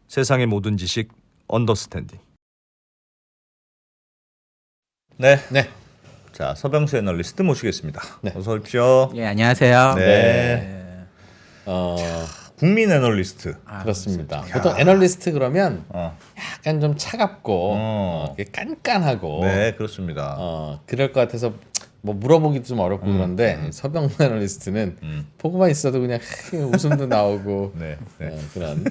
세상의 모든 지식 언더스탠딩. 네. 자, 서병수 애널리스트 모시겠습니다. 네. 어서 오십시오. 예, 안녕하세요. 네. 국민 애널리스트. 그렇습니다. 보통 애널리스트 그러면 약간 좀 차갑고 이렇게 깐깐하고 네, 그렇습니다. 그럴 것 같아서 뭐 물어보기도 좀 어렵고 그런데 서병수 애널리스트는 보고만 있어도 그냥 웃음도 나오고 네. 그런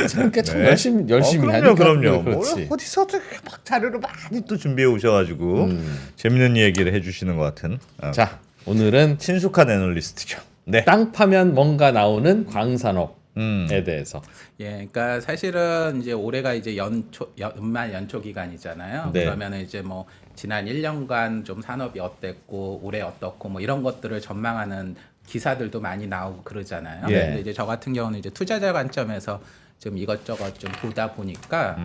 그러니까 참 열심히 하니까 그럼요. 그렇지. 어디서 막 자료를 많이 또 준비해 오셔가지고 재밌는 얘기를 해주시는 것 같은. 자, 오늘은 친숙한 애널리스트죠. 네. 땅 파면 뭔가 나오는 광산업에 대해서. 예, 그러니까 사실은 이제 올해가 이제 연말 연초 기간이잖아요. 네. 그러면 이제 뭐 지난 1년간 좀 산업이 어땠고 올해 어떻고 뭐 이런 것들을 전망하는 기사들도 많이 나오고 그러잖아요. 예. 근데 이제 저 같은 경우는 이제 투자자 관점에서 좀 이것저것 좀 보다 보니까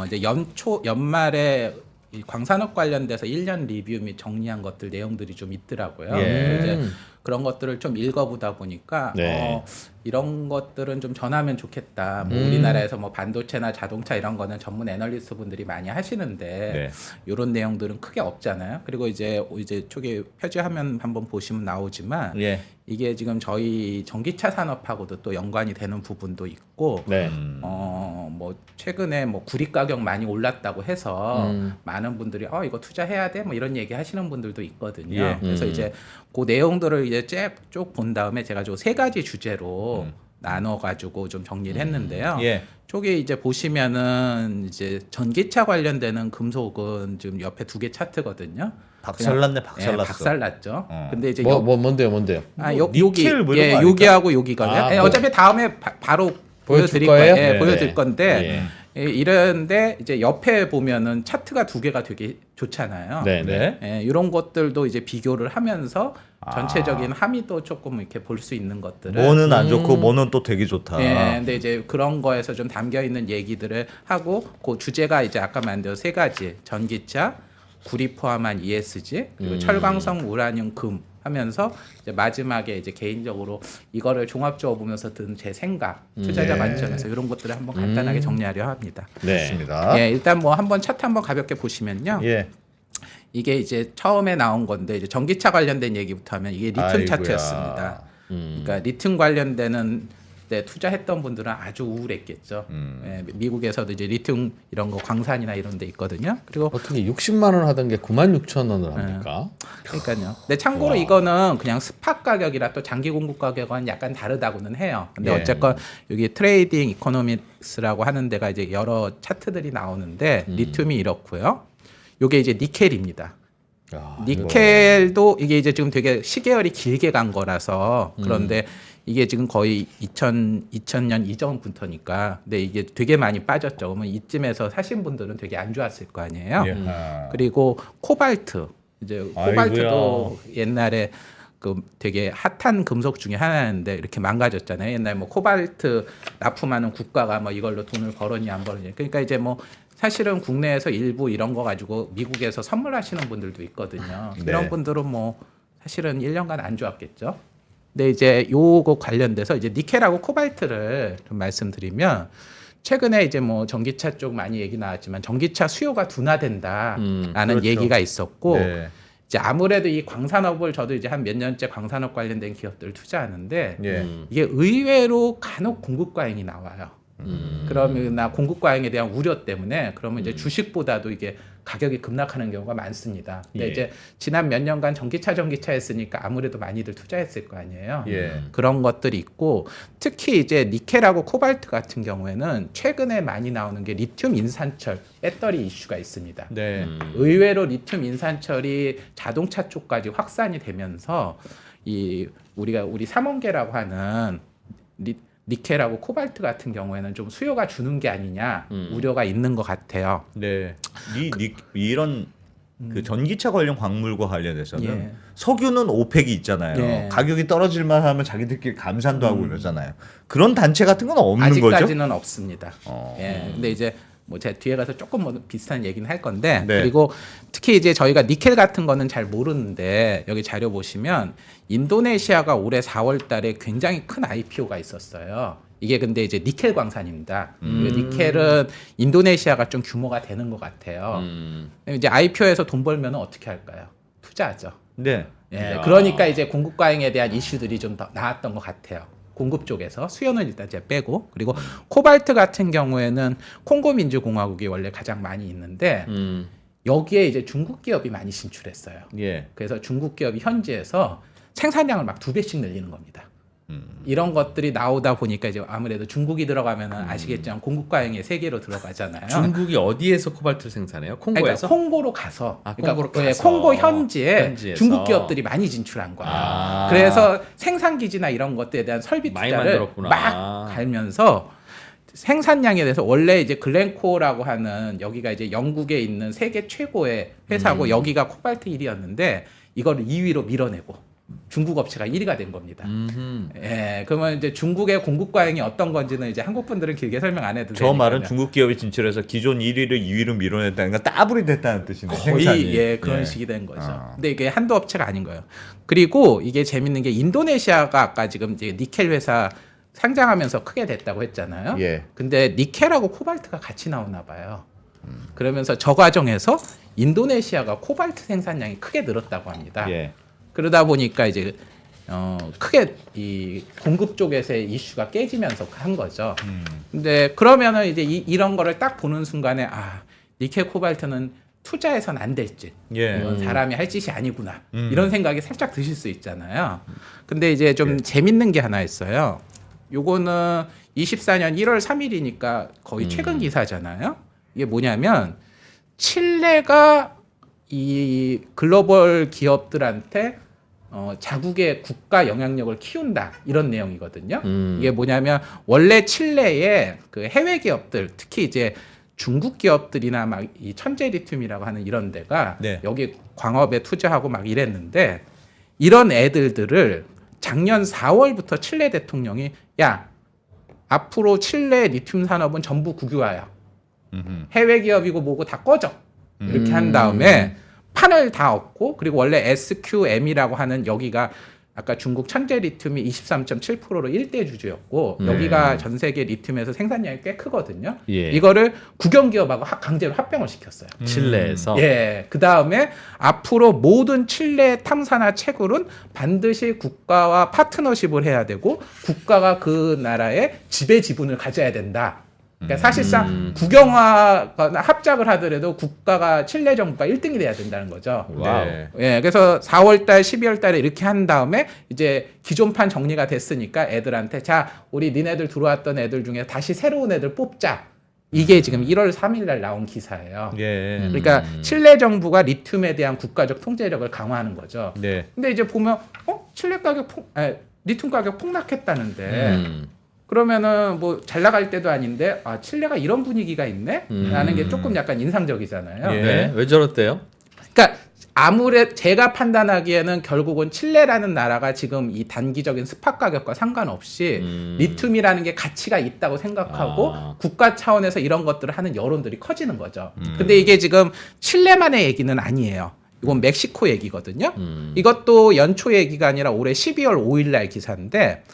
이제 연말에 이 광산업 관련돼서 1년 리뷰 및 정리한 것들 내용들이 좀 있더라고요. 예. 이제 그런 것들을 좀 읽어보다 보니까 네. 이런 것들은 좀 전하면 좋겠다. 뭐 우리나라에서 뭐 반도체나 자동차 이런 거는 전문 애널리스트 분들이 많이 하시는데 이런 내용들은 크게 없잖아요. 그리고 이제 초기 표지화면 한번 보시면 나오지만 예. 이게 지금 저희 전기차 산업하고도 또 연관이 되는 부분도 있고 네. 뭐 최근에 뭐 구리 가격 많이 올랐다고 해서 많은 분들이 이거 투자해야 돼 뭐 이런 얘기 하시는 분들도 있거든요. 예. 그래서 이제 그 내용들을 이제 쭉 본 다음에 제가 좀 세 가지 주제로 나눠 가지고 좀 정리를 했는데요. 예. 쪽에 이제 보시면은 이제 전기차 관련되는 금속은 지금 옆에 두 개 차트거든요. 박살났네. 예, 박살났죠. 근데 이제 뭔데요? 여기 니켈 뭐 이런 거 여기하고 여기가 어차피 다음에 바로 보여드릴 거예요? 거예요. 네. 보여드릴 건데 이런데 이제 옆에 보면은 차트가 두 개가 되게 좋잖아요. 네. 이런 것들도 이제 비교를 하면서 전체적인 함의도 조금 이렇게 볼 수 있는 것들을 뭐는 안 좋고 뭐는 또 되게 좋다. 예, 근데 이제 그런 거에서 좀 담겨 있는 얘기들을 하고 그 주제가 이제 아까 만든 세 가지 전기차, 구리 포함한 ESG 그리고 철광석, 우라늄, 금 하면서 이제 마지막에 이제 개인적으로 이거를 종합적으로 보면서 든 제 생각, 투자자 관점에서 이런 것들을 한번 간단하게 정리하려 합니다. 네. 좋습니다. 예, 일단 뭐 한번 차트 한번 가볍게 보시면요. 예. 이게 이제 처음에 나온 건데 이제 전기차 관련된 얘기부터 하면 이게 리튬 아이고야. 차트였습니다. 그러니까 리튬 관련되는 데 투자했던 분들은 아주 우울했겠죠. 예, 미국에서도 이제 리튬 이런 거 광산이나 이런 데 있거든요. 그리고 어떻게 60만 원 하던 게 96,000원을 합니까? 그러니까요. 근데 참고로 이거는 그냥 스팟 가격이라 또 장기 공급 가격은 약간 다르다고는 해요. 근데 예. 어쨌건 여기 트레이딩 이코노믹스라고 하는 데가 이제 여러 차트들이 나오는데 리튬이 이렇고요. 요게 이제 니켈입니다. 니켈도 이게 이제 지금 되게 시계열이 길게 간 거라서 그런데 이게 지금 거의 2000년 이전부터니까 근데 이게 되게 많이 빠졌죠. 그러면 이쯤에서 사신 분들은 되게 안 좋았을 거 아니에요. 그리고 코발트 이제 코발트도 옛날에 그 되게 핫한 금속 중에 하나인데 이렇게 망가졌잖아요. 옛날 뭐 코발트 납품하는 국가가 뭐 이걸로 돈을 벌었냐 안 벌었냐. 그러니까 이제 뭐 사실은 국내에서 일부 이런 거 가지고 미국에서 선물하시는 분들도 있거든요. 네. 이런 분들은 뭐 사실은 1년간 안 좋았겠죠. 근데 이제 요거 관련돼서 이제 니켈하고 코발트를 좀 말씀드리면 최근에 이제 뭐 전기차 쪽 많이 얘기 나왔지만 전기차 수요가 둔화된다라는 그렇죠. 얘기가 있었고 네. 이제 아무래도 이 광산업을 저도 이제 한 몇 년째 광산업 관련된 기업들을 투자하는데 이게 의외로 간혹 공급 과잉이 나와요. 그러면 나 공급 과잉에 대한 우려 때문에 그러면 이제 주식보다도 이게 가격이 급락하는 경우가 많습니다. 근데 이제 지난 몇 년간 전기차 했으니까 아무래도 많이들 투자했을 거 아니에요. 그런 것들이 있고 특히 이제 니켈하고 코발트 같은 경우에는 최근에 많이 나오는 게 리튬 인산철 배터리 이슈가 있습니다. 네. 의외로 리튬 인산철이 자동차 쪽까지 확산이 되면서 우리 삼원계라고 하는 니켈하고 코발트 같은 경우에는 좀 수요가 주는 게 아니냐 우려가 있는 것 같아요. 네. 이런 그 전기차 관련 광물과 관련해서는 예. 석유는 오펙이 있잖아요. 예. 가격이 떨어질만 하면 자기들끼리 감산도 하고 이러잖아요. 그런 단체 같은 건 없는 거죠? 아직까지는 없습니다. 예. 근데 이제 뭐 제가 뒤에 가서 조금 뭐 비슷한 얘기는 할 건데 네. 그리고 특히 이제 저희가 니켈 같은 거는 잘 모르는데 여기 자료 보시면 인도네시아가 올해 4월 달에 굉장히 큰 IPO가 있었어요. 이게 근데 이제 니켈 광산입니다. 니켈은 인도네시아가 좀 규모가 되는 것 같아요. 이제 IPO에서 돈 벌면 어떻게 할까요? 투자하죠. 네. 예, 그러니까 이제 공급 과잉에 대한 이슈들이 좀 더 나왔던 것 같아요. 공급 쪽에서 수요는 일단 이제 빼고 그리고 코발트 같은 경우에는 콩고 민주공화국이 원래 가장 많이 있는데 여기에 이제 중국 기업이 많이 진출했어요. 예. 그래서 중국 기업이 현지에서 생산량을 막 2배씩 늘리는 겁니다. 이런 것들이 나오다 보니까 이제 아무래도 중국이 들어가면은 아시겠지만 공급 과잉의 세계로 들어가잖아요. 중국이 어디에서 코발트를 생산해요? 그러니까 콩고에서? 콩고로 가서, 콩고로 예, 가서. 콩고 현지에 현지에서. 중국 기업들이 많이 진출한 거예요. 그래서 생산 기지나 이런 것들에 대한 설비 많이 투자를 만들었구나. 막 갈면서 생산량에 대해서 원래 이제 글렌코어라고 하는 여기가 이제 영국에 있는 세계 최고의 회사고 여기가 코발트 1위였는데 이거를 2위로 밀어내고 중국 업체가 1위가 된 겁니다. 예, 그러면 이제 중국의 공급 과잉이 어떤 건지는 이제 한국 분들은 길게 설명 안 해도 저 되니까요. 말은 중국 기업이 진출해서 기존 1위를 2위로 밀어냈다는 건 따블이 됐다는 뜻이네요. 거의 생산이. 예 그런 식이 된 거죠. 근데 이게 한도 업체가 아닌 거예요. 그리고 이게 재밌는 게 인도네시아가 아까 지금 이제 니켈 회사 상장하면서 크게 됐다고 했잖아요. 예. 근데 니켈하고 코발트가 같이 나오나 봐요. 그러면서 저 과정에서 인도네시아가 코발트 생산량이 크게 늘었다고 합니다. 예. 그러다 보니까 이제 크게 이 공급 쪽에서의 이슈가 깨지면서 한 거죠. 근데 그러면은 이제 이런 거를 딱 보는 순간에 아 니켈 코발트는 투자해선 안 될 짓. 예. 이건 사람이 할 짓이 아니구나. 이런 생각이 살짝 드실 수 있잖아요. 근데 이제 좀 재밌는 게 하나 있어요. 요거는 24년 1월 3일이니까 거의 최근 기사잖아요. 이게 뭐냐면 칠레가 이 글로벌 기업들한테 자국의 국가 영향력을 키운다 이런 내용이거든요. 이게 뭐냐면 원래 칠레의 그 해외 기업들 특히 이제 중국 기업들이나 막 이 천재 리튬이라고 하는 이런 데가 네. 여기 광업에 투자하고 막 이랬는데 이런 애들을 작년 4월부터 칠레 대통령이 야 앞으로 칠레 리튬 산업은 전부 국유화야. 해외 기업이고 뭐고 다 꺼져. 이렇게 한 다음에 판을 다 얻고 그리고 원래 SQM이라고 하는 여기가 아까 중국 천재 리튬이 23.7%로 1대 주주였고 여기가 전 세계 리튬에서 생산량이 꽤 크거든요. 예. 이거를 국영 기업하고 강제로 합병을 시켰어요. 칠레에서. 예. 그 다음에 앞으로 모든 칠레 탐사나 채굴은 반드시 국가와 파트너십을 해야 되고 국가가 그 나라의 지배 지분을 가져야 된다. 그러니까 사실상 국영화거나 합작을 하더라도 국가가 칠레 정부가 1등이 돼야 된다는 거죠. 와우. 네. 예, 그래서 4월달, 12월달에 이렇게 한 다음에 이제 기존판 정리가 됐으니까 애들한테 자, 우리 니네들 들어왔던 애들 중에 다시 새로운 애들 뽑자. 이게 지금 1월 3일날 나온 기사예요. 예. 그러니까 칠레 정부가 리튬에 대한 국가적 통제력을 강화하는 거죠. 네. 근데 이제 보면 칠레 가격 리튬 가격 폭락했다는데 그러면은 뭐 잘 나갈 때도 아닌데 아 칠레가 이런 분위기가 있네? 라는 게 조금 약간 인상적이잖아요. 예. 네. 왜 저렇대요? 그러니까 아무래도 제가 판단하기에는 결국은 칠레라는 나라가 지금 이 단기적인 스팟 가격과 상관없이 리튬이라는 게 가치가 있다고 생각하고 국가 차원에서 이런 것들을 하는 여론들이 커지는 거죠. 근데 이게 지금 칠레만의 얘기는 아니에요. 이건 멕시코 얘기거든요. 이것도 연초 얘기가 아니라 올해 12월 5일 날 기사인데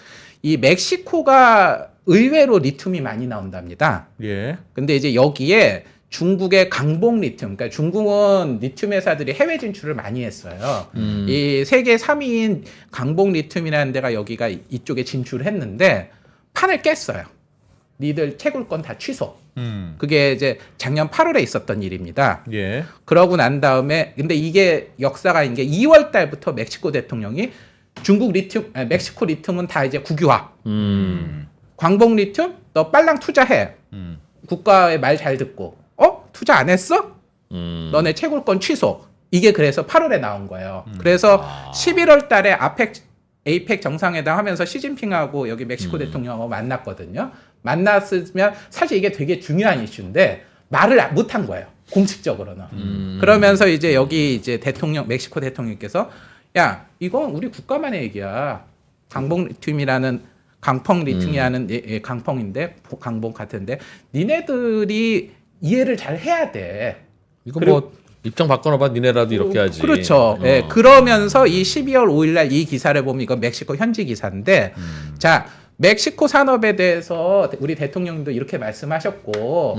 이 멕시코가 의외로 리튬이 많이 나온답니다. 예. 근데 이제 여기에 중국의 강봉 리튬, 그러니까 중국은 리튬 회사들이 해외 진출을 많이 했어요. 이 세계 3위인 강봉 리튬이라는 데가 여기가 이쪽에 진출을 했는데 판을 깼어요. 니들 채굴 건 다 취소. 그게 이제 작년 8월에 있었던 일입니다. 예. 그러고 난 다음에 근데 이게 역사가 있는 게 2월 달부터 멕시코 대통령이 중국 리튬, 멕시코 리튬은 다 이제 국유화. 광봉 리튬 너 빨랑 투자해. 국가의 말 잘 듣고. 투자 안 했어? 너네 채굴권 취소. 이게 그래서 8월에 나온 거예요. 그래서 11월 달에 에이펙 정상회담 하면서 시진핑하고 여기 멕시코 대통령하고 만났거든요. 만났으면 사실 이게 되게 중요한 이슈인데 말을 못 한 거예요. 공식적으로는. 그러면서 이제 여기 이제 멕시코 대통령께서 야, 이건 우리 국가만의 얘기야. 강봉 리튬이라는 강펑 리튬이라는 강펑인데 강봉 같은데 니네들이 이해를 잘 해야 돼. 이거 뭐 입장 바꿔놔봐 니네라도 이렇게 하지. 그렇죠. 예, 그러면서 이 12월 5일 날 이 기사를 보면 이거 멕시코 현지 기사인데 자, 멕시코 산업에 대해서 우리 대통령도 이렇게 말씀하셨고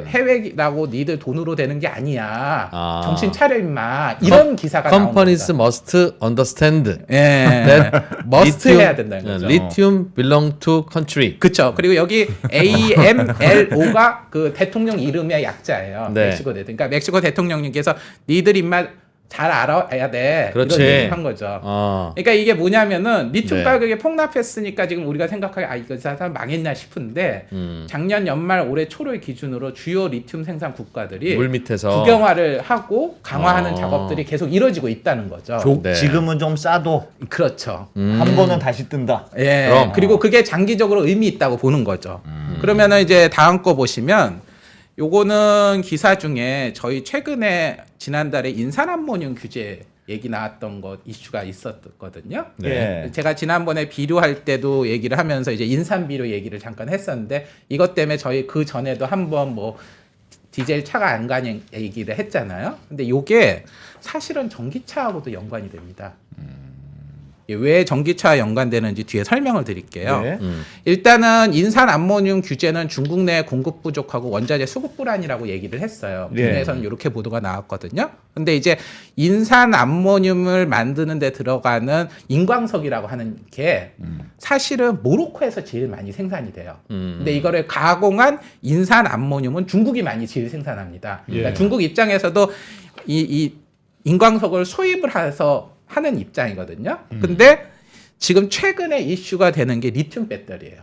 해외라고 니들 돈으로 되는 게 아니야. 정신 차려 임마. 이런 기사가 나온 Companies 겁니다. must understand 예. that must 해야 된다는 거죠. lithium belong to country. 그렇죠. 그리고 여기 AMLO가 그 대통령 이름의 약자예요. 네. 멕시코 대통령. 그러니까 멕시코 대통령님께서 니들 임마 잘 알아야 돼. 그렇지. 이런 얘기를 한 거죠. 그러니까 이게 뭐냐면은 리튬 네. 가격이 폭락했으니까 지금 우리가 생각하기 이거 사람 망했나 싶은데 작년 연말 올해 초를 기준으로 주요 리튬 생산 국가들이 물 밑에서 국영화를 하고 강화하는 작업들이 계속 이루어지고 있다는 거죠. 네. 지금은 좀 싸도 그렇죠. 한 번은 다시 뜬다. 예. 그럼. 그리고 그게 장기적으로 의미 있다고 보는 거죠. 그러면은 이제 다음 거 보시면 요거는 기사 중에 저희 최근에 지난달에 인산암모늄 규제 얘기 나왔던 것 이슈가 있었거든요. 네. 제가 지난번에 비료할 때도 얘기를 하면서 이제 인산 비료 얘기를 잠깐 했었는데 이것 때문에 저희 그 전에도 한번 뭐 디젤 차가 안 가는 얘기를 했잖아요. 근데 요게 사실은 전기차하고도 연관이 됩니다. 왜 전기차와 연관되는지 뒤에 설명을 드릴게요. 네. 일단은 인산 암모늄 규제는 중국 내 공급 부족하고 원자재 수급 불안이라고 얘기를 했어요. 네. 국내에서는 이렇게 보도가 나왔거든요. 근데 이제 인산 암모늄을 만드는 데 들어가는 인광석이라고 하는 게 사실은 모로코에서 제일 많이 생산이 돼요. 근데 이거를 가공한 인산 암모늄은 중국이 많이 제일 생산합니다. 그러니까 예. 중국 입장에서도 이 인광석을 수입을 해서 하는 입장이거든요. 근데 지금 최근에 이슈가 되는 게 리튬 배터리예요.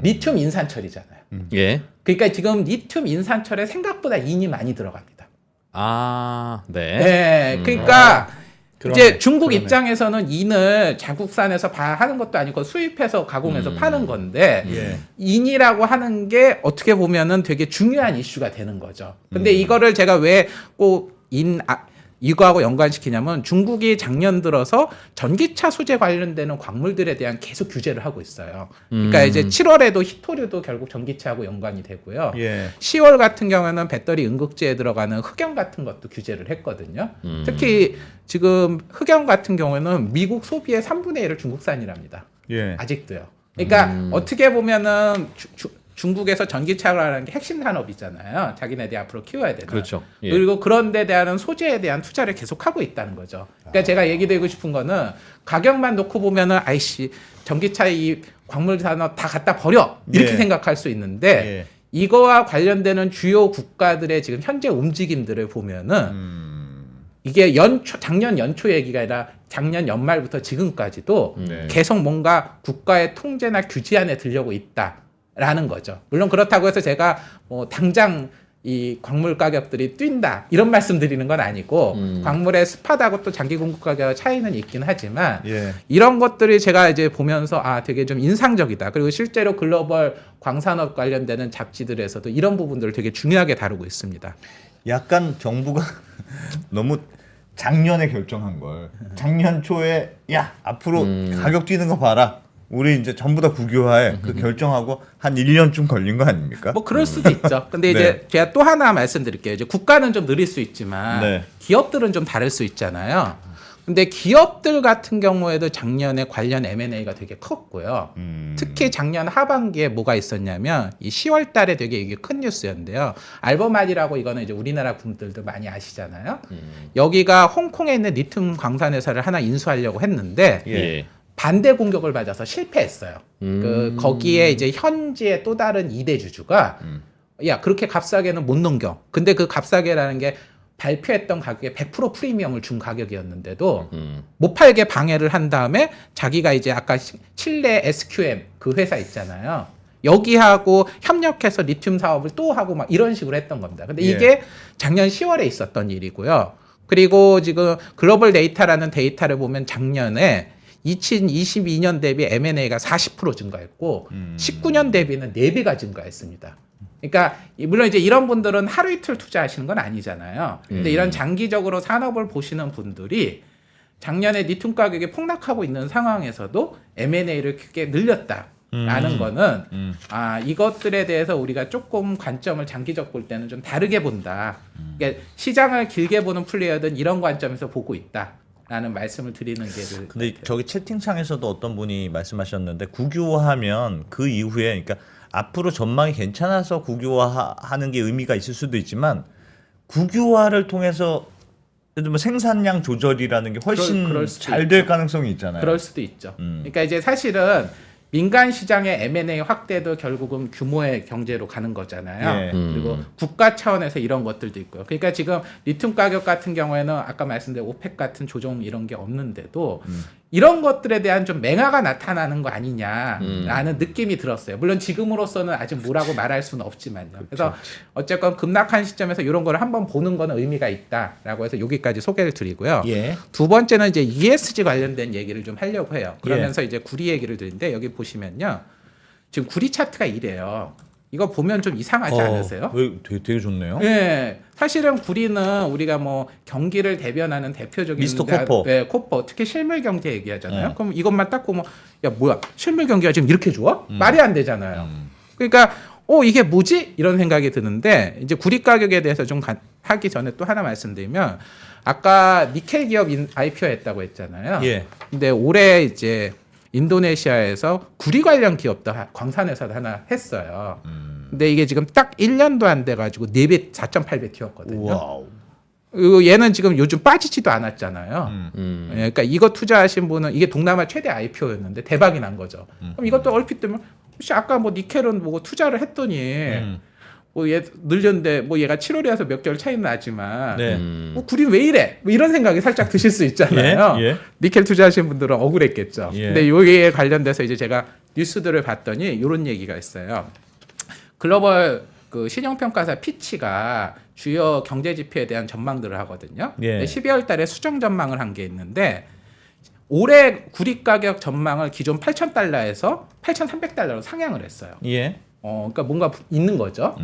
리튬 인산철이잖아요. 예. 그러니까 지금 리튬 인산철에 생각보다 인이 많이 들어갑니다. 네. 네. 그러니까 그러네. 이제 중국 그러네. 입장에서는 인을 자국산에서 하는 것도 아니고 수입해서 가공해서 파는 건데 예. 인이라고 하는 게 어떻게 보면은 되게 중요한 이슈가 되는 거죠. 근데 이거를 제가 왜 꼭 이거하고 연관시키냐면 중국이 작년 들어서 전기차 소재 관련되는 광물들에 대한 계속 규제를 하고 있어요. 그러니까 이제 7월에도 히토류도 결국 전기차하고 연관이 되고요. 예. 10월 같은 경우에는 배터리 응급제에 들어가는 흑연 같은 것도 규제를 했거든요. 특히 지금 흑연 같은 경우에는 미국 소비의 3분의 1을 중국산이랍니다. 예. 아직도요. 그러니까 어떻게 보면은 중국에서 전기차라는 게 핵심 산업이잖아요. 자기네들이 앞으로 키워야 되는. 그렇죠. 예. 그리고 그런 데 대한 소재에 대한 투자를 계속하고 있다는 거죠. 그러니까 제가 얘기드리고 싶은 거는 가격만 놓고 보면은 아이씨 전기차 이 광물 산업 다 갖다 버려 이렇게 예. 생각할 수 있는데 예. 이거와 관련되는 주요 국가들의 지금 현재 움직임들을 보면은 이게 작년 연초 얘기가 아니라 작년 연말부터 지금까지도 네. 계속 뭔가 국가의 통제나 규제 안에 들려고 있다라는 거죠. 물론 그렇다고 해서 제가 뭐 당장 이 광물 가격들이 뛴다 이런 말씀 드리는 건 아니고 광물의 스팟하고 또 장기 공급 가격 차이는 있긴 하지만 예. 이런 것들이 제가 이제 보면서 되게 좀 인상적이다. 그리고 실제로 글로벌 광산업 관련되는 잡지들에서도 이런 부분들을 되게 중요하게 다루고 있습니다. 약간 정부가 너무 작년에 결정한 걸 작년 초에 야 앞으로 가격 뛰는 거 봐라. 우리 이제 전부 다 국유화해. 그 결정하고 한 1년쯤 걸린 거 아닙니까? 뭐 그럴 수도 있죠. 근데 이제 네. 제가 또 하나 말씀드릴게요. 이제 국가는 좀 느릴 수 있지만 네. 기업들은 좀 다를 수 있잖아요. 근데 기업들 같은 경우에도 작년에 관련 M&A가 되게 컸고요. 특히 작년 하반기에 뭐가 있었냐면 이 10월 달에 되게 이게 큰 뉴스였는데요. 알버마디라고 이거는 이제 우리나라 분들도 많이 아시잖아요. 여기가 홍콩에 있는 리튬 광산 회사를 하나 인수하려고 했는데 예. 반대 공격을 받아서 실패했어요. 거기에 이제 현지의 또 다른 2대 주주가 야 그렇게 값싸게는 못 넘겨. 근데 그 값싸게라는 게 발표했던 가격에 100% 프리미엄을 준 가격이었는데도 못 팔게 방해를 한 다음에 자기가 이제 아까 칠레 SQM 그 회사 있잖아요. 여기하고 협력해서 리튬 사업을 또 하고 막 이런 식으로 했던 겁니다. 근데 예. 이게 작년 10월에 있었던 일이고요. 그리고 지금 글로벌 데이터라는 데이터를 보면 작년에 2022년 대비 M&A가 40% 증가했고 19년 대비는 4배가 증가했습니다. 그러니까 물론 이제 이런 분들은 하루 이틀 투자하시는 건 아니잖아요. 근데 이런 장기적으로 산업을 보시는 분들이 작년에 리튬 가격이 폭락하고 있는 상황에서도 M&A를 크게 늘렸다라는 거는 이것들에 대해서 우리가 조금 관점을 장기적 볼 때는 좀 다르게 본다. 그러니까 시장을 길게 보는 플레이어든 이런 관점에서 보고 있다. 라는 말씀을 드리는 게 근데 저기 채팅창에서도 어떤 분이 말씀하셨는데 국유화하면 그 이후에 그러니까 앞으로 전망이 괜찮아서 국유화하는 게 의미가 있을 수도 있지만 국유화를 통해서 예를 들면 생산량 조절이라는 게 훨씬 그럴 수도 잘 될 가능성이 있잖아요. 그럴 수도 있죠. 그러니까 이제 사실은 민간 시장의 M&A 확대도 결국은 규모의 경제로 가는 거잖아요. 예. 그리고 국가 차원에서 이런 것들도 있고요. 그러니까 지금 리튬 가격 같은 경우에는 아까 말씀드린 오펙 같은 조정 이런 게 없는데도 이런 것들에 대한 좀 맹화가 나타나는 거 아니냐라는 느낌이 들었어요. 물론 지금으로서는 아직 뭐라고 말할 수는 없지만요. 그래서 어쨌건 급락한 시점에서 이런 거를 한번 보는 거는 의미가 있다라고 해서 여기까지 소개를 드리고요. 예. 두 번째는 이제 ESG 관련된 얘기를 좀 하려고 해요. 그러면서 이제 구리 얘기를 드리는데 여기 보시면요. 지금 구리 차트가 이래요. 이거 보면 좀 이상하지 않으세요? 되게 좋네요. 예. 사실은 구리는 우리가 뭐 경기를 대변하는 대표적인 미스터 코퍼. 네, 코퍼. 특히 실물 경제 얘기하잖아요. 네. 그럼 이것만 딱 보면 야, 뭐야? 실물 경기가 지금 이렇게 좋아? 말이 안 되잖아요. 그러니까 이게 뭐지? 이런 생각이 드는데 이제 구리 가격에 대해서 좀 하기 전에 또 하나 말씀드리면 아까 니켈 기업 IPO 했다고 했잖아요. 예. 근데 올해 이제 인도네시아에서 구리 관련 기업도 광산회사도 하나 했어요. 근데 이게 지금 딱 1년도 안 돼가지고 4배, 4.8배 튀었거든요. 와우. 그리고 얘는 지금 요즘 빠지지도 않았잖아요. 예, 그러니까 이거 투자하신 분은 이게 동남아 최대 IPO였는데 대박이 난 거죠. 그럼 이것도 얼핏 뜨면 혹시 아까 뭐 니켈은 뭐 투자를 했더니 뭐 얘 늘렸는데 뭐 얘가 7월이라서 몇 개월 차이는 나지만 네. 뭐 구리 왜 이래? 뭐 이런 생각이 살짝 드실 수 있잖아요. 예, 예. 니켈 투자하신 분들은 억울했겠죠. 예. 근데 여기에 관련돼서 이제 제가 뉴스들을 봤더니 이런 얘기가 있어요. 글로벌 그 신용평가사 피치가 주요 경제 지표에 대한 전망들을 하거든요. 예. 12월 달에 수정 전망을 한 게 있는데 올해 구리 가격 전망을 기존 8,000달러에서 8,300달러로 상향을 했어요. 예. 그러니까 뭔가 있는 거죠.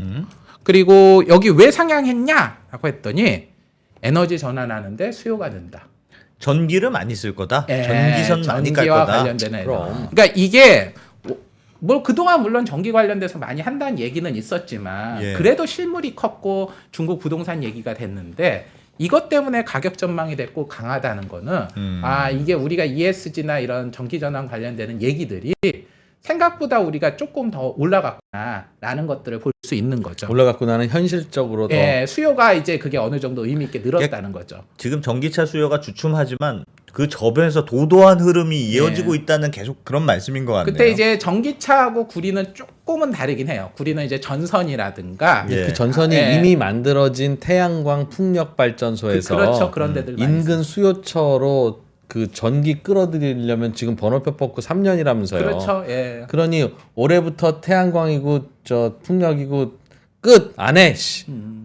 그리고 여기 왜 상향했냐라고 했더니 에너지 전환하는데 수요가 는다. 전기를 많이 쓸 거다. 예, 전기선 많이 깔 전기와 거다. 관련된 에너지. 그럼. 그러니까 이게 뭐 그동안 물론 전기 관련돼서 많이 한다는 얘기는 있었지만 예. 그래도 실물이 컸고 중국 부동산 얘기가 됐는데 이것 때문에 가격 전망이 됐고 강하다는 거는 이게 우리가 ESG나 이런 전기 전환 관련되는 얘기들이 생각보다 우리가 조금 더 올라갔구나라는 것들을 볼 수 있는 거죠. 올라갔고 나는 현실적으로 더 예, 수요가 이제 그게 어느 정도 의미 있게 늘었다는 거죠. 지금 전기차 수요가 주춤하지만 그 저변에서 도도한 흐름이 이어지고 예. 있다는 계속 그런 말씀인 것 같네요. 그때 이제 전기차하고 구리는 조금은 다르긴 해요. 구리는 이제 전선이라든가 예. 그 전선이 예. 이미 만들어진 태양광 풍력 발전소에서 그렇죠. 그런 데들 많이 인근 수요처로 그 전기 끌어들이려면 지금 번호표 뽑고 3년이라면서요. 그렇죠. 예. 그러니 올해부터 태양광이고 저 풍력이고 끝 안 해.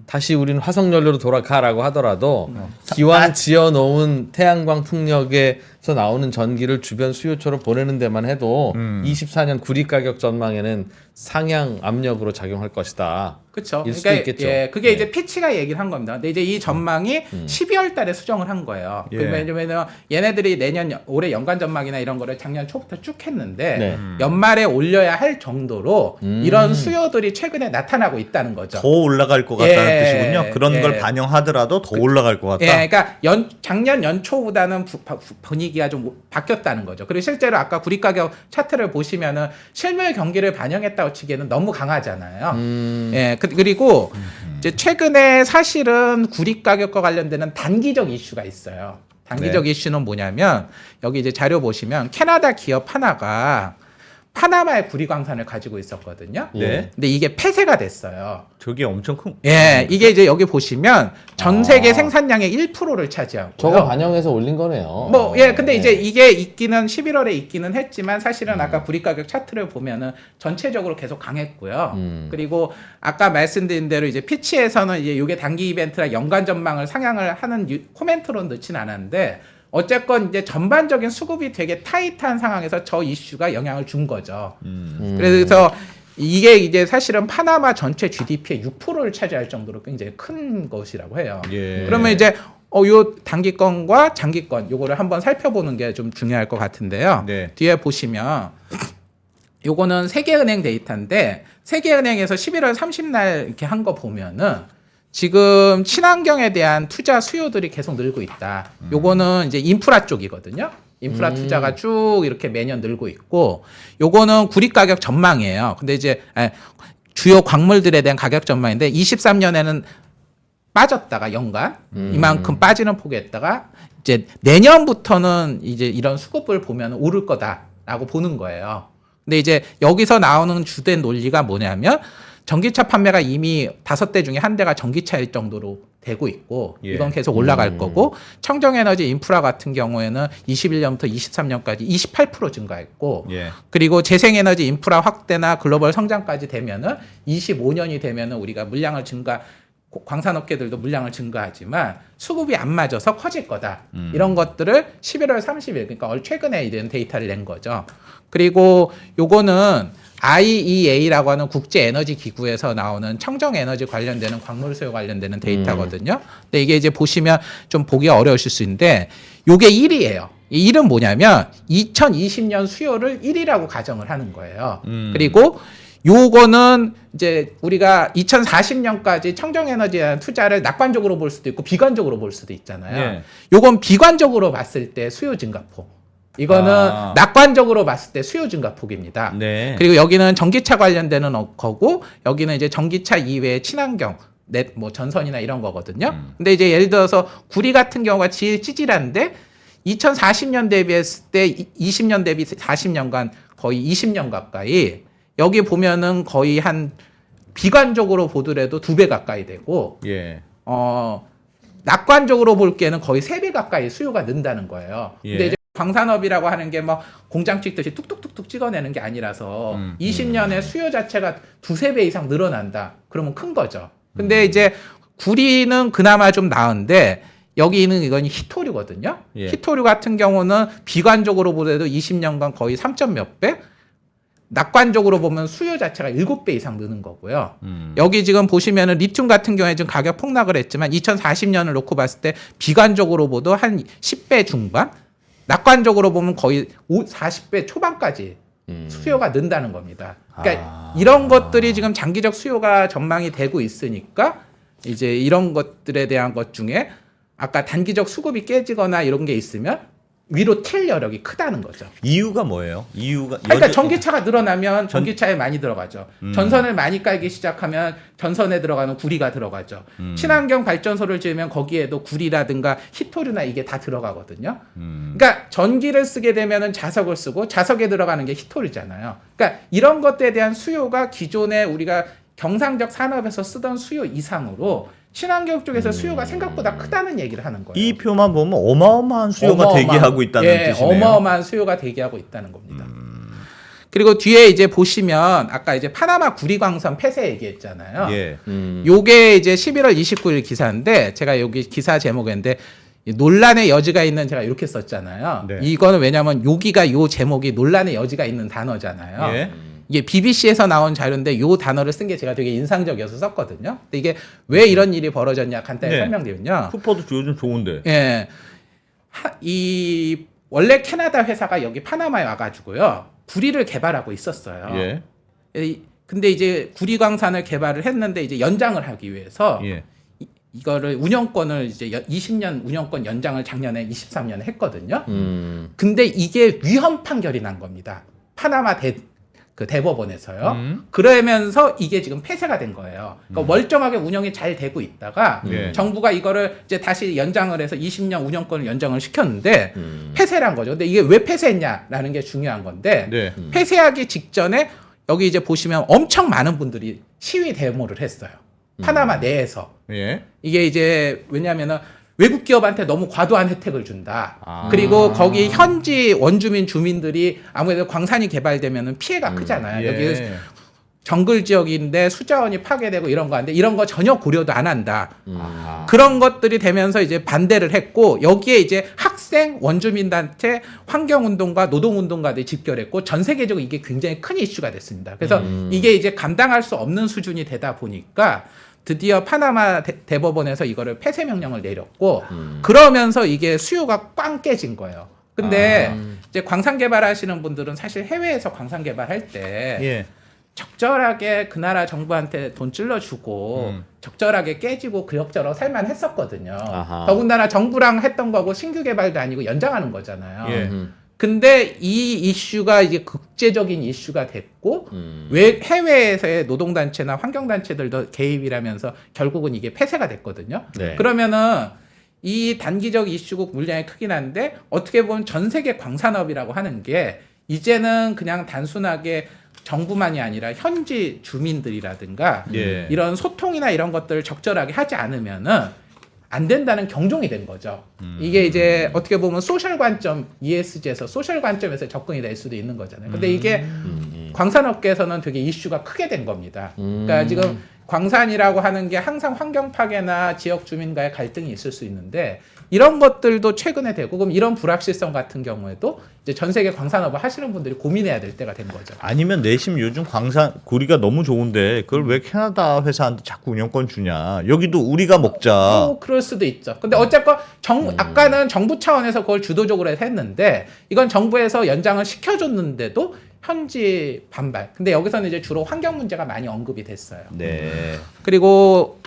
다시 우리는 화석 연료로 돌아가라고 하더라도 기왕 지어 놓은 태양광 풍력에서 나오는 전기를 주변 수요처로 보내는 데만 해도 24년 구리 가격 전망에는 상향 압력으로 작용할 것이다. 그렇죠. 일 수도 있겠죠. 예, 그게 네. 이제 피치가 얘기를 한 겁니다. 근데 이제 이 전망이 12월 달에 수정을 한 거예요. 예. 왜냐면 얘네들이 올해 연간 전망이나 이런 거를 작년 초부터 쭉 했는데 네. 연말에 올려야 할 정도로 이런 수요들이 최근에 나타나고 있다는 거죠. 더 올라갈 것 같다는 예. 뜻이군요. 그런 예. 걸 반영하더라도 더 올라갈 것 같다. 예, 그러니까 작년 연초보다는 분위기가 좀 바뀌었다는 거죠. 그리고 실제로 아까 구리 가격 차트를 보시면은 실물 경기를 반영했다고 치기에는 너무 강하잖아요. 예, 그리고 이제 최근에 사실은 구리 가격과 관련되는 단기적 이슈가 있어요. 단기적 네. 이슈는 뭐냐면 여기 이제 자료 보시면 캐나다 기업 하나가 파나마의 구리 광산을 가지고 있었거든요. 네. 근데 이게 폐쇄가 됐어요. 저게 엄청 큰. 예, 이게 이제 여기 보시면 전 세계 생산량의 1%를 차지하고. 저거 반영해서 올린 거네요. 뭐, 예, 근데 이제 이게 있기는 11월에 있기는 했지만 사실은 아까 구리 가격 차트를 보면은 전체적으로 계속 강했고요. 그리고 아까 말씀드린 대로 이제 피치에서는 이제 이게 단기 이벤트라 연간 전망을 상향을 하는 코멘트로는 넣지는 않았는데 어쨌건 이제 전반적인 수급이 되게 타이트한 상황에서 저 이슈가 영향을 준 거죠. 그래서 이게 이제 사실은 파나마 전체 GDP의 6%를 차지할 정도로 굉장히 큰 것이라고 해요. 예. 그러면 이제 요 단기권과 장기권 요거를 한번 살펴보는 게 좀 중요할 것 같은데요. 네. 뒤에 보시면 요거는 세계은행 데이터인데 세계은행에서 11월 30날 이렇게 한 거 보면은 지금 친환경에 대한 투자 수요들이 계속 늘고 있다. 요거는 이제 인프라 쪽이거든요. 인프라 투자가 쭉 이렇게 매년 늘고 있고, 요거는 구리 가격 전망이에요. 근데 이제 주요 광물들에 대한 가격 전망인데 23년에는 빠졌다가 연간 이만큼 빠지는 폭이었다가 이제 내년부터는 이제 이런 수급을 보면 오를 거다라고 보는 거예요. 근데 이제 여기서 나오는 주된 논리가 뭐냐면 전기차 판매가 이미 5대 중에 1대가 전기차일 정도로 되고 있고 예. 이건 계속 올라갈 거고 청정에너지 인프라 같은 경우에는 21년부터 23년까지 28% 증가했고 예. 그리고 재생에너지 인프라 확대나 글로벌 성장까지 되면은 25년이 되면은 우리가 물량을 광산업계들도 물량을 증가하지만 수급이 안 맞아서 커질 거다. 이런 것들을 11월 30일 그러니까 최근에 이런 데이터를 낸 거죠. 그리고 요거는 IEA라고 하는 국제에너지 기구에서 나오는 청정에너지 관련되는 광물 수요 관련되는 데이터거든요. 근데 이게 이제 보시면 좀 보기 어려우실 수 있는데 요게 1이에요. 이 1은 뭐냐면 2020년 수요를 1이라고 가정을 하는 거예요. 그리고 요거는 이제 우리가 2040년까지 청정에너지에 대한 투자를 낙관적으로 볼 수도 있고 비관적으로 볼 수도 있잖아요. 예. 요건 비관적으로 봤을 때 수요 증가폭. 이거는 낙관적으로 봤을 때 수요 증가폭입니다. 네. 그리고 여기는 전기차 관련되는 거고 여기는 이제 전기차 이외의 친환경 뭐 전선이나 이런 거거든요. 근데 이제 예를 들어서 구리 같은 경우가 제일 찌질한데 2040년 대비했을 때 20년 대비 40년간 거의 20년 가까이 여기 보면은 거의 한 비관적으로 보더라도 2배 가까이 되고 예. 낙관적으로 볼 때는 거의 3배 가까이 수요가 는다는 거예요. 예. 근데 이제 광산업이라고 하는 게 뭐 공장 찍듯이 뚝뚝뚝뚝 찍어내는 게 아니라서 20년에 수요 자체가 2-3배 이상 늘어난다. 그러면 큰 거죠. 근데 이제 구리는 그나마 좀 나은데 여기 있는 이건 히토류거든요. 예. 히토류 같은 경우는 비관적으로 보더라도 20년간 거의 3점 몇 배? 낙관적으로 보면 수요 자체가 7배 이상 느는 거고요. 여기 지금 보시면은 리튬 같은 경우에 지금 가격 폭락을 했지만 2040년을 놓고 봤을 때 비관적으로 보도 한 10배 중반? 낙관적으로 보면 거의 40배 초반까지 수요가 는다는 겁니다. 그러니까 이런 것들이 지금 장기적 수요가 전망이 되고 있으니까 이제 이런 것들에 대한 것 중에 아까 단기적 수급이 깨지거나 이런 게 있으면 위로 튈 여력이 크다는 거죠. 이유가 뭐예요? 이유가 그러니까 전기차가 늘어나면 전기차에 많이 들어가죠. 전선을 많이 깔기 시작하면 전선에 들어가는 구리가 들어가죠. 친환경 발전소를 지으면 거기에도 구리라든가 히토류나 이게 다 들어가거든요. 그러니까 전기를 쓰게 되면은 자석을 쓰고 자석에 들어가는 게 히토류잖아요. 그러니까 이런 것들에 대한 수요가 기존에 우리가 경상적 산업에서 쓰던 수요 이상으로 친환경 쪽에서 수요가 생각보다 크다는 얘기를 하는 거예요. 이 표만 보면 어마어마한 수요가 대기하고 있다는 뜻이네요. 어마어마한 수요가 대기하고 있다는 겁니다. 그리고 뒤에 이제 보시면 아까 이제 파나마 구리광선 폐쇄 얘기했잖아요. 예. 요게 이제 11월 29일 기사인데 제가 여기 기사 제목인데 논란의 여지가 있는 제가 이렇게 썼잖아요. 네. 이거는 왜냐하면 여기가 요 제목이 논란의 여지가 있는 단어잖아요. 예. 이게 BBC에서 나온 자료인데 요 단어를 쓴 게 제가 되게 인상적이어서 썼거든요. 근데 이게 왜 이런 일이 벌어졌냐 간단히 네. 설명드리면요. 쿠퍼도 요즘 좋은데. 예. 이 원래 캐나다 회사가 여기 파나마에 와가지고요. 구리를 개발하고 있었어요. 예. 근데 이제 구리광산을 개발을 했는데 이제 연장을 하기 위해서 예. 이거를 운영권을 이제 20년 운영권 연장을 작년에 23년에 했거든요. 근데 이게 위헌 판결이 난 겁니다. 파나마 대법원에서요. 그러면서 이게 지금 폐쇄가 된 거예요. 그러니까 멀쩡하게 운영이 잘 되고 있다가 예. 정부가 이거를 이제 다시 연장을 해서 20년 운영권을 연장을 시켰는데 폐쇄를 한 거죠. 근데 이게 왜 폐쇄했냐라는 게 중요한 건데 네. 폐쇄하기 직전에 여기 이제 보시면 엄청 많은 분들이 시위 데모를 했어요. 파나마 내에서. 예. 이게 이제 왜냐하면은 외국 기업한테 너무 과도한 혜택을 준다. 아. 그리고 거기 현지 원주민 주민들이 아무래도 광산이 개발되면 피해가 크잖아요. 예. 여기 정글 지역인데 수자원이 파괴되고 이런 거 하는데 이런 거 전혀 고려도 안 한다. 아. 그런 것들이 되면서 이제 반대를 했고 여기에 이제 학생 원주민단체 환경운동가 노동운동가들이 집결했고 전 세계적으로 이게 굉장히 큰 이슈가 됐습니다. 그래서 이게 이제 감당할 수 없는 수준이 되다 보니까 드디어 파나마 대법원에서 이거를 폐쇄 명령을 내렸고 그러면서 이게 수요가 꽝 깨진 거예요. 근데 이제 광산 개발하시는 분들은 사실 해외에서 광산 개발할 때 예. 적절하게 그 나라 정부한테 돈 찔러주고 적절하게 깨지고 그럭저럭 살만 했었거든요. 아하. 더군다나 정부랑 했던 거고 신규 개발도 아니고 연장하는 거잖아요. 예. 근데 이 이슈가 이제 국제적인 이슈가 됐고 왜 해외에서의 노동단체나 환경단체들도 개입이라면서 결국은 이게 폐쇄가 됐거든요. 네. 그러면은 이 단기적 이슈고 물량이 크긴 한데 어떻게 보면 전 세계 광산업이라고 하는 게 이제는 그냥 단순하게 정부만이 아니라 현지 주민들이라든가 예. 이런 소통이나 이런 것들을 적절하게 하지 않으면은 안 된다는 경종이 된 거죠. 이게 이제 어떻게 보면 소셜 관점, ESG에서 소셜 관점에서 접근이 될 수도 있는 거잖아요. 근데 이게 광산업계에서는 되게 이슈가 크게 된 겁니다. 그러니까 지금 광산이라고 하는 게 항상 환경 파괴나 지역 주민과의 갈등이 있을 수 있는데 이런 것들도 최근에 되고 그럼 이런 불확실성 같은 경우에도 이제 전 세계 광산업을 하시는 분들이 고민해야 될 때가 된 거죠. 아니면 내심 요즘 광산 구리가 너무 좋은데 그걸 왜 캐나다 회사한테 자꾸 운영권 주냐? 여기도 우리가 먹자. 그럴 수도 있죠. 근데 어쨌건 아까는 정부 차원에서 그걸 주도적으로 했는데 이건 정부에서 연장을 시켜줬는데도 현지 반발. 근데 여기서는 이제 주로 환경 문제가 많이 언급이 됐어요. 네. 그리고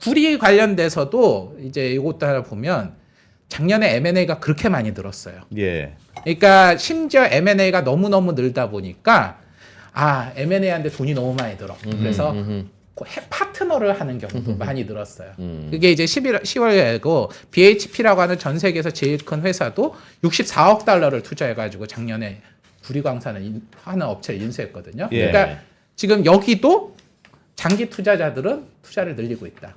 구리 관련돼서도 이제 이것도 하나 보면 작년에 M&A가 그렇게 많이 늘었어요. 예. 그러니까 심지어 M&A가 너무너무 늘다 보니까 M&A 하는데 돈이 너무 많이 들어. 그래서 파트너를 하는 경우도 많이 늘었어요. 그게 이제 10월에고 BHP라고 하는 전 세계에서 제일 큰 회사도 64억 달러를 투자해가지고 작년에 구리광산을 하는 업체를 인수했거든요. 예. 그러니까 지금 여기도 장기 투자자들은 투자를 늘리고 있다.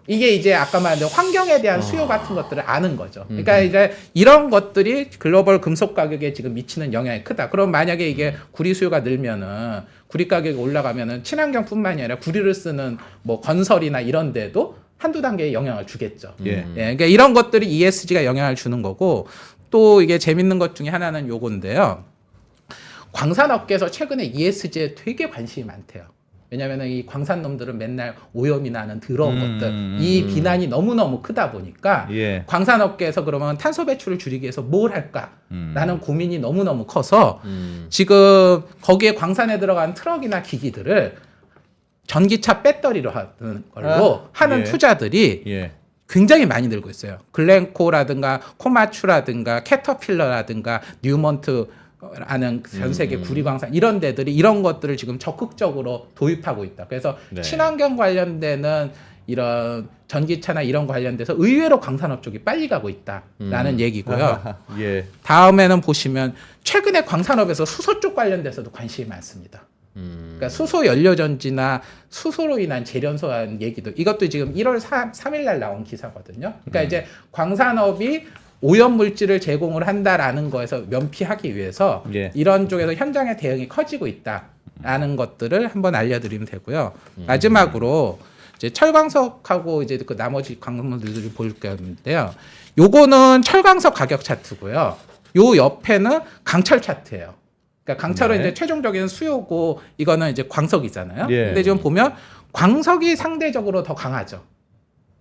이게 이제 아까 말한 환경에 대한 수요 같은 것들을 아는 거죠. 그러니까 이제 이런 것들이 글로벌 금속 가격에 지금 미치는 영향이 크다. 그럼 만약에 이게 구리 수요가 늘면은 구리 가격이 올라가면은 친환경뿐만이 아니라 구리를 쓰는 뭐 건설이나 이런 데도 한두 단계의 영향을 주겠죠. 예. 그러니까 이런 것들이 ESG가 영향을 주는 거고 또 이게 재밌는 것 중에 하나는 요건데요. 광산업계에서 최근에 ESG에 되게 관심이 많대요. 왜냐하면 이 광산놈들은 맨날 오염이나 하는 더러운 것들, 이 비난이 너무너무 크다 보니까 예. 광산업계에서 그러면 탄소 배출을 줄이기 위해서 뭘 할까라는 고민이 너무너무 커서 지금 거기에 광산에 들어간 트럭이나 기기들을 전기차 배터리로 하는 걸로 하는 예. 투자들이 예. 굉장히 많이 늘고 있어요. 글렌코라든가 코마추라든가 캐터필러라든가 뉴먼트 라는 전 세계 구리광산 이런 데들이 이런 것들을 지금 적극적으로 도입하고 있다. 그래서 네. 친환경 관련되는 이런 전기차나 이런 관련돼서 의외로 광산업 쪽이 빨리 가고 있다라는 얘기고요. 예. 다음에는 보시면 최근에 광산업에서 수소 쪽 관련돼서도 관심이 많습니다. 그러니까 수소 연료전지나 수소로 인한 재련소라는 얘기도 이것도 지금 1월 3일 날 나온 기사거든요. 그러니까 이제 광산업이 오염 물질을 제공을 한다라는 거에서 면피하기 위해서 예. 이런 쪽에서 현장의 대응이 커지고 있다라는 것들을 한번 알려드리면 되고요. 마지막으로 이제 철광석하고 이제 그 나머지 광물들을 볼 건데요. 요거는 철광석 가격 차트고요. 요 옆에는 강철 차트예요. 그러니까 강철은 네. 이제 최종적인 수요고 이거는 이제 광석이잖아요. 예. 근데 지금 보면 광석이 상대적으로 더 강하죠.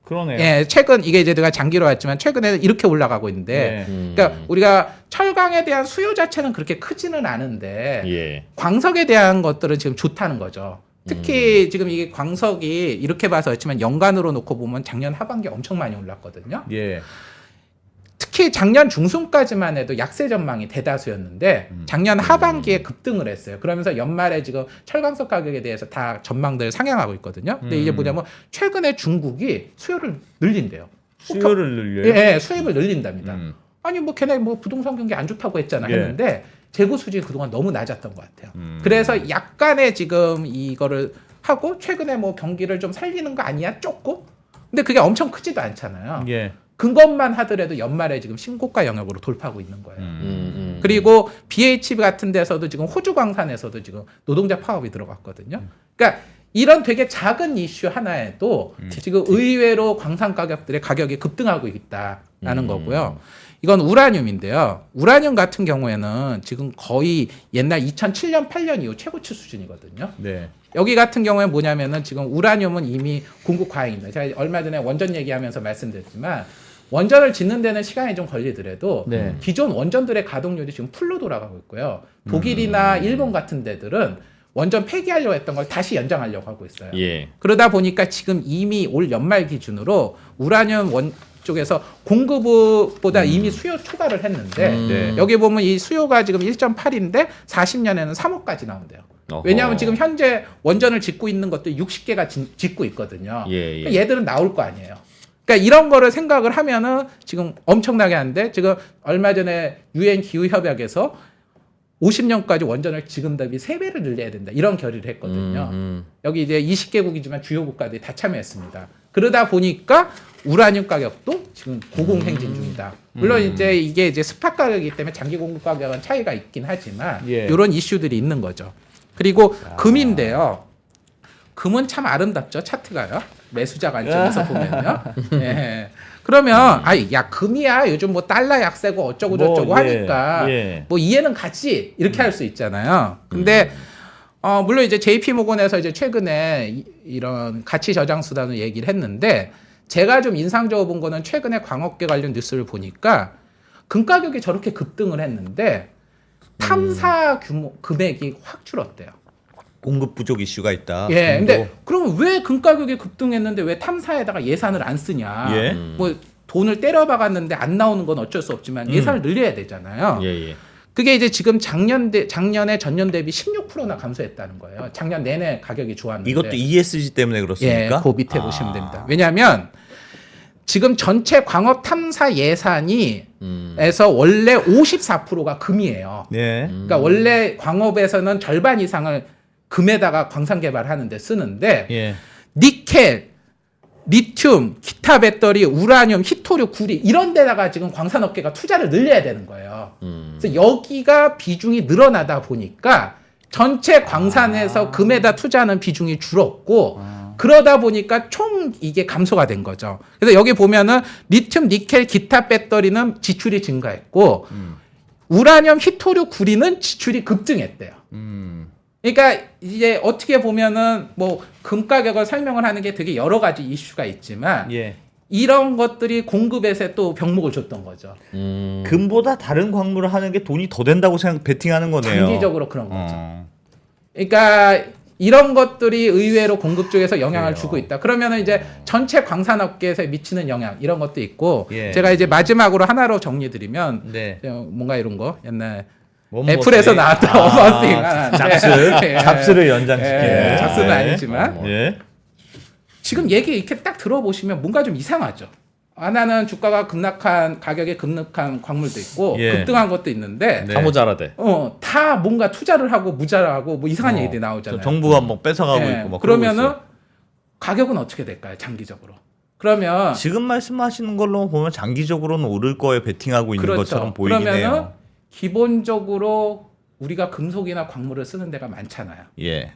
그러네요. 예, 최근 이게 이제 내가 장기로 왔지만 최근에는 이렇게 올라가고 있는데, 그러니까 우리가 철강에 대한 수요 자체는 그렇게 크지는 않은데 예. 광석에 대한 것들은 지금 좋다는 거죠. 특히 지금 이게 광석이 이렇게 봐서 그렇지만 연간으로 놓고 보면 작년 하반기에 엄청 많이 올랐거든요. 예. 특히 작년 중순까지만 해도 약세 전망이 대다수였는데 작년 하반기에 급등을 했어요. 그러면서 연말에 지금 철광석 가격에 대해서 다 전망들 상향하고 있거든요. 근데 이게 뭐냐면 최근에 중국이 수요를 늘린대요. 수요를 늘려요. 예, 수입을 늘린답니다. 음. 아니 뭐 걔네 뭐 부동산 경기 안 좋다고 했잖아 예. 했는데 재고 수준이 그동안 너무 낮았던 것 같아요. 그래서 약간의 지금 이거를 하고 최근에 뭐 경기를 좀 살리는 거 아니야? 조금? 근데 그게 엄청 크지도 않잖아요. 예. 그것만 하더라도 연말에 지금 신고가 영역으로 돌파하고 있는 거예요. 그리고 BHP 같은 데서도 지금 호주 광산에서도 지금 노동자 파업이 들어갔거든요. 그러니까 이런 되게 작은 이슈 하나에도 지금 의외로 광산 가격들의 가격이 급등하고 있다라는 거고요. 이건 우라늄인데요. 우라늄 같은 경우에는 지금 거의 옛날 2007년, 8년 이후 최고치 수준이거든요. 네. 여기 같은 경우에 뭐냐면은 지금 우라늄은 이미 공급 과잉입니다. 제가 얼마 전에 원전 얘기하면서 말씀드렸지만 원전을 짓는 데는 시간이 좀 걸리더라도 기존 원전들의 가동률이 지금 풀로 돌아가고 있고요. 독일이나 일본 같은 데들은 원전 폐기하려고 했던 걸 다시 연장하려고 하고 있어요. 예. 그러다 보니까 지금 이미 올 연말 기준으로 우라늄 원 쪽에서 공급보다 이미 수요 초과를 했는데 네. 여기 보면 이 수요가 지금 1.8인데 40년에는 3억까지 나온대요. 어허. 왜냐하면 지금 현재 원전을 짓고 있는 것도 60개가 짓고 있거든요. 예, 예. 그러니까 얘들은 나올 거 아니에요. 그러니까 이런 거를 생각을 하면은 지금 엄청나게 한데 지금 얼마 전에 유엔 기후 협약에서 50년까지 원전을 지금 대비 3배를 늘려야 된다. 이런 결의를 했거든요. 여기 이제 20개국이지만 주요 국가들이 다 참여했습니다. 그러다 보니까 우라늄 가격도 지금 고공행진 중이다. 물론 이제 이게 이제 스팟 가격이기 때문에 장기 공급 가격은 차이가 있긴 하지만 예. 이런 이슈들이 있는 거죠. 그리고 금인데요. 금은 참 아름답죠. 차트가요. 매수자 관점에서 보면요. 예. 그러면 야 금이야 요즘 뭐 달러 약세고 어쩌고 저쩌고 하니까 뭐 이해는 가지 이렇게 할 수 있잖아요. 근데 물론 이제 JP 모건에서 이제 최근에 이런 가치 저장 수단을 얘기를 했는데 제가 좀 인상적으로 본 거는 최근에 광업계 관련 뉴스를 보니까 금 가격이 저렇게 급등을 했는데 탐사 규모 금액이 확 줄었대요. 공급 부족 이슈가 있다. 예, 근데 그러면 왜 금 가격이 급등했는데 왜 탐사에다가 예산을 안 쓰냐? 예. 뭐 돈을 때려박았는데 안 나오는 건 어쩔 수 없지만 예산을 늘려야 되잖아요. 예, 예. 그게 이제 지금 작년에 전년 대비 16%나 감소했다는 거예요. 작년 내내 가격이 좋았는데. 이것도 ESG 때문에 그렇습니까? 예, 그 밑에 보시면 됩니다. 왜냐하면 지금 전체 광업 탐사 예산이 에서 원래 54%가 금이에요. 예. 그러니까 원래 광업에서는 절반 이상을 금에다가 광산 개발하는 데 쓰는데 예. 니켈, 리튬, 기타 배터리, 우라늄, 히토류, 구리 이런 데다가 지금 광산업계가 투자를 늘려야 되는 거예요. 그래서 여기가 비중이 늘어나다 보니까 전체 광산에서 금에다 투자하는 비중이 줄었고 그러다 보니까 총 이게 감소가 된 거죠. 그래서 여기 보면은 리튬, 니켈, 기타 배터리는 지출이 증가했고 우라늄, 히토류, 구리는 지출이 급증했대요. 그러니까 이제 어떻게 보면은 뭐 금 가격을 설명을 하는 게 되게 여러 가지 이슈가 있지만 예. 이런 것들이 공급에서 또 병목을 줬던 거죠. 금보다 다른 광물을 하는 게 돈이 더 된다고 베팅하는 거네요. 장기적으로 그런 거죠. 그러니까 이런 것들이 의외로 공급 쪽에서 영향을 주고 있다. 그러면은 이제 전체 광산업계에서 미치는 영향 이런 것도 있고 예. 제가 이제 마지막으로 하나로 정리드리면 네. 뭔가 이런 거 옛날 원머스리. 애플에서 나왔던 어머스팅 잡스를 연장시키는. 잡스는 네. 아니지만 예. 지금 얘기 이렇게 딱 들어보시면 뭔가 좀 이상하죠. 하나는 주가가 급락한 가격에 급락한 광물도 있고 예. 급등한 것도 있는데 네. 다 모자라대. 다 뭔가 투자를 하고 무자라고 뭐 이상한 얘기들이 나오잖아요. 정부가 뭐 뺏어가고 예. 있고 막 그러면은 그러고 있어요. 가격은 어떻게 될까요? 장기적으로. 그러면 지금 말씀하시는 걸로 보면 장기적으로는 오를 거에 베팅하고 있는 그렇죠. 것처럼 보이긴 그러면은 해요. 기본적으로 우리가 금속이나 광물을 쓰는 데가 많잖아요. 예.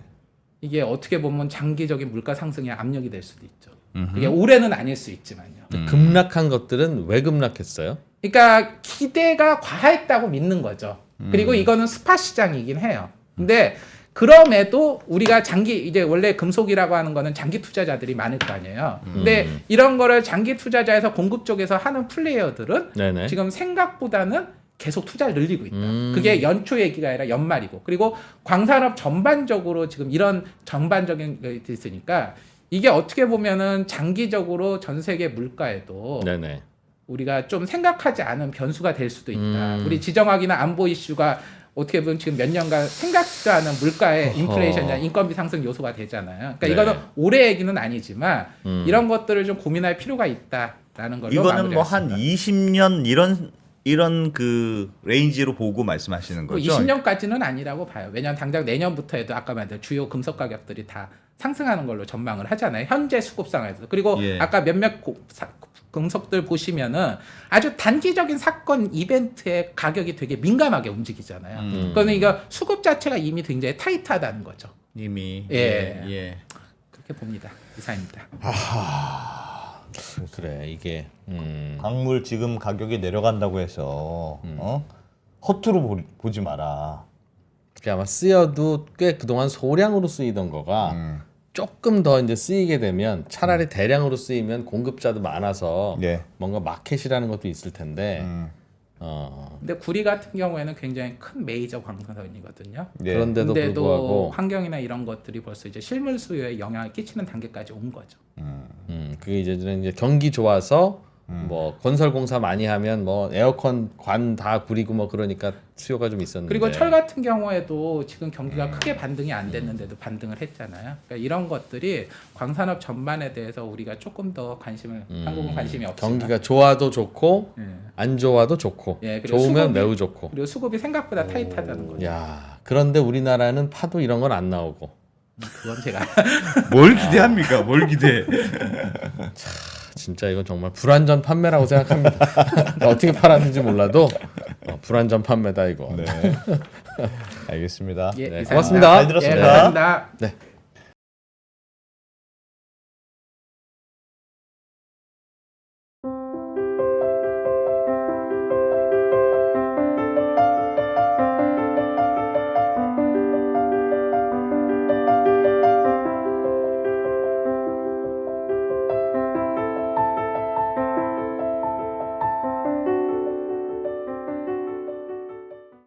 이게 어떻게 보면 장기적인 물가 상승의 압력이 될 수도 있죠. 이게 올해는 아닐 수 있지만요. 급락한 것들은 왜 급락했어요? 그러니까 기대가 과했다고 믿는 거죠. 그리고 이거는 스팟 시장이긴 해요. 근데 그럼에도 우리가 이제 원래 금속이라고 하는 거는 장기 투자자들이 많을 거 아니에요. 근데 이런 거를 장기 투자자에서 공급 쪽에서 하는 플레이어들은 네네. 지금 생각보다는 계속 투자를 늘리고 있다. 그게 연초 얘기가 아니라 연말이고. 그리고 광산업 전반적으로 지금 이런 전반적인 게 있으니까 이게 어떻게 보면은 장기적으로 전 세계 물가에도 네네. 우리가 좀 생각하지 않은 변수가 될 수도 있다. 우리 지정학이나 안보 이슈가 어떻게 보면 지금 몇 년간 생각지도 않은 물가의 인플레이션이나 인건비 상승 요소가 되잖아요. 그러니까 네. 이거는 올해 얘기는 아니지만 이런 것들을 좀 고민할 필요가 있다라는 걸로 이거는 뭐 한 마무리하겠습니다. 20년 이런 그 레인지로 보고 말씀하시는 뭐 거죠? 20년까지는 아니라고 봐요. 왜냐하면 당장 내년부터 해도 아까 말한 주요 금속 가격들이 다 상승하는 걸로 전망을 하잖아요. 현재 수급 상황에서. 그리고 예. 아까 몇몇 금속들 보시면은 아주 단기적인 사건 이벤트의 가격이 되게 민감하게 움직이잖아요. 그거는 이거 수급 자체가 이미 굉장히 타이트하다는 거죠. 이미 예. 예. 그렇게 봅니다. 이상입니다. 그래 이게 광물 지금 가격이 내려간다고 해서 허투루 보지 마라. 그게 아마 쓰여도 꽤 그동안 소량으로 쓰이던 거가 조금 더 이제 쓰이게 되면 차라리 대량으로 쓰이면 공급자도 많아서 예. 뭔가 마켓이라는 것도 있을 텐데 근데 구리 같은 경우에는 굉장히 큰 메이저 광산이거든요. 예. 그런데도 근데도 불구하고 환경이나 이런 것들이 벌써 이제 실물 수요에 영향을 끼치는 단계까지 온 거죠. 그게 이제 경기 좋아서 뭐 건설 공사 많이 하면 뭐 에어컨 관 다 구리고 뭐 그러니까 수요가 좀 있었는데. 그리고 철 같은 경우에도 지금 경기가 크게 반등이 안 됐는데도 반등을 했잖아요. 그러니까 이런 것들이 광산업 전반에 대해서 우리가 조금 더 관심을 한국은 관심이 없지만 경기가 좋아도 좋고 예. 안 좋아도 좋고 예, 그리고 좋으면 수급이- 매우 좋고. 그리고 수급이 생각보다 타이트하다는 거죠. 야 그런데 우리나라는 파도 이런 건 안 나오고. 그건 제가 뭘 기대합니까? 뭘 기대? 진짜 이건 정말 불안전 판매라고 생각합니다. 어떻게 팔았는지 몰라도 불안전 판매다 이거. 네. 알겠습니다. 예, 네, 이상입니다. 고맙습니다. 잘 들었습니다. 예, 감사합니다. 네.